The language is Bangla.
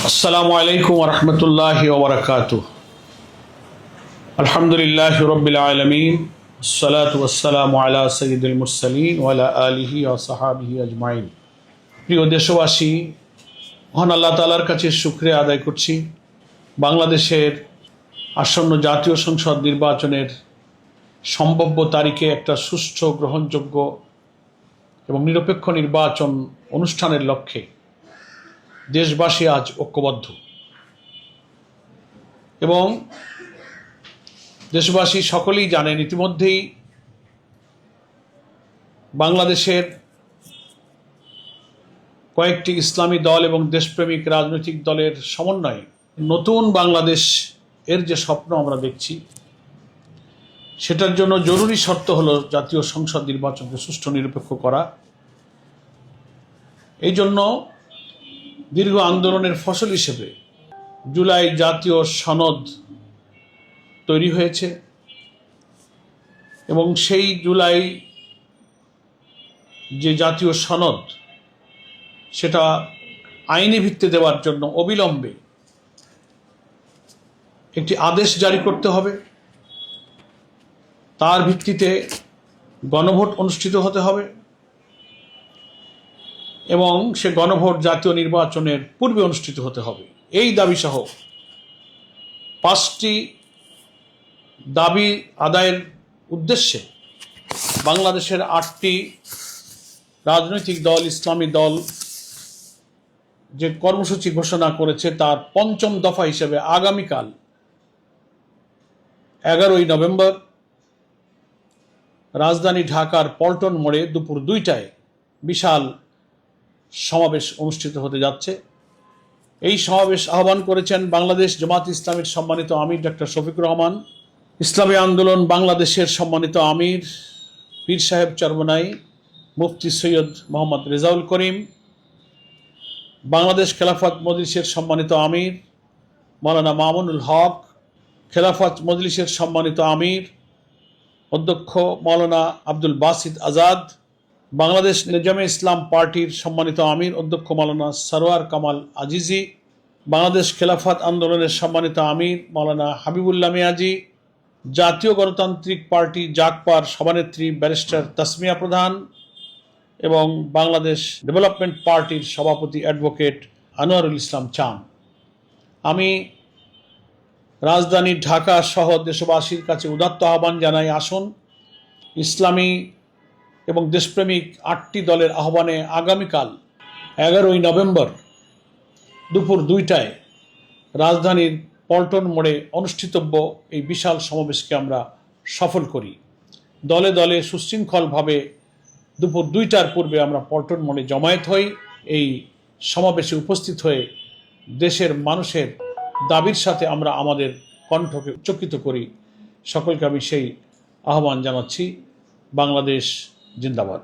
আসসালামু আলাইকুম ওয়া রাহমাতুল্লাহি ওয়া বারাকাতুহু। আলহামদুলিল্লাহি রাব্বিল আলামিন, আসসালাতু ওয়াসসালামু আলা সাইয়্যিদিল মুরসালিন ওয়া আলা আলিহি ওয়া সাহবিহি আজমাইন। প্রিয় দেশবাসী, মহান আল্লাহ তাআলার কাছে শুকরিয়া আদায় করছি। বাংলাদেশের আসন্ন জাতীয় সংসদ নির্বাচনের সম্ভাব্য তারিখে একটা সুষ্ঠু, গ্রহণযোগ্য এবং নিরপেক্ষ নির্বাচন অনুষ্ঠানের লক্ষ্যে দেশবাসী আজ ঐক্যবদ্ধ এবং দেশবাসী সকলেই জানেন ইতিমধ্যেই বাংলাদেশের কয়েকটি ইসলামী দল এবং দেশপ্রেমিক রাজনৈতিক দলের সমন্বয়ে নতুন বাংলাদেশ এর যে স্বপ্ন আমরা দেখছি, সেটার জন্য জরুরি শর্ত হলো জাতীয় সংসদ নির্বাচনকে সুষ্ঠু নিরপেক্ষ করা। এই জন্য দীর্ঘ আন্দোলনের ফসল হিসেবে জুলাই জাতীয় সনদ তৈরি হয়েছে এবং সেই জুলাই যে জাতীয় সনদ, সেটা আইনি ভিত্তি দেওয়ার জন্য অবিলম্বে একটি আদেশ জারি করতে হবে। তার ভিত্তিতে গণভোট অনুষ্ঠিত হতে হবে এবং সে গণভোট জাতীয় নির্বাচনের পূর্বে অনুষ্ঠিত হতে হবে। এই দাবি সহ 5টি দাবি আদায়ের উদ্দেশ্যে বাংলাদেশের 8টি রাজনৈতিক দল, ইসলামী দল যে কর্মসূচি ঘোষণা করেছে, তার 5ম দফা হিসেবে আগামীকাল 11ই নভেম্বর রাজধানী ঢাকার পল্টন মোড়ে দুপুর 2টায় বিশাল সমাবেশ অনুষ্ঠিত হতে যাচ্ছে। এই সমাবেশ আহ্বান করেছেন বাংলাদেশ জামাত ইসলামীর সম্মানিত আমির ডক্টর শফিকুর রহমান, ইসলামী আন্দোলন বাংলাদেশের সম্মানিত আমির পীর সাহেব চরমনাই, মুফতি সৈয়দ মোহাম্মদ রেজাউল করিম, বাংলাদেশ খেলাফত মজলিসের সম্মানিত আমির মাওলানা মামুনুল হক, খেলাফত মজলিসের সম্মানিত আমির অধ্যক্ষ মাওলানা আব্দুল বাসিত আজাদ, বাংলাদেশ নিজামে ইসলাম পার্টির সম্মানিত আমির অধ্যক্ষ মাওলানা সরওয়ার কামাল আজিজি, বাংলাদেশ খেলাফত আন্দোলনের সম্মানিত আমির মাওলানা হাবিবুল্লাহ মিয়াজি, জাতীয় গণতান্ত্রিক পার্টি জাগপার সভানেত্রী ব্যারিস্টার তাসমিয়া প্রধান এবং বাংলাদেশ ডেভেলপমেন্ট পার্টির সভাপতি অ্যাডভোকেট আনোয়ারুল ইসলাম চান। আমি রাজধানী ঢাকা সহ দেশবাসীর কাছে উদাত্ত আহ্বান জানাই, আসুন ইসলামী এবং দেশপ্রেমিক 8টি দলের আহ্বানে আগামীকাল 11ই নভেম্বর দুপুর 2টায় রাজধানীর পল্টন মোড়ে অনুষ্ঠিতব্য এই বিশাল সমাবেশকে আমরা সফল করি। দলে দলে সুশৃঙ্খলভাবে দুপুর 2টার পূর্বে আমরা পল্টন মোড়ে জমায়েত হই। এই সমাবেশে উপস্থিত হয়ে দেশের মানুষের দাবির সাথে আমরা আমাদের কণ্ঠকে উচ্চকিত করি। সকলকে আমি সেই আহ্বান জানাচ্ছি। বাংলাদেশ জিন্দাবাদ।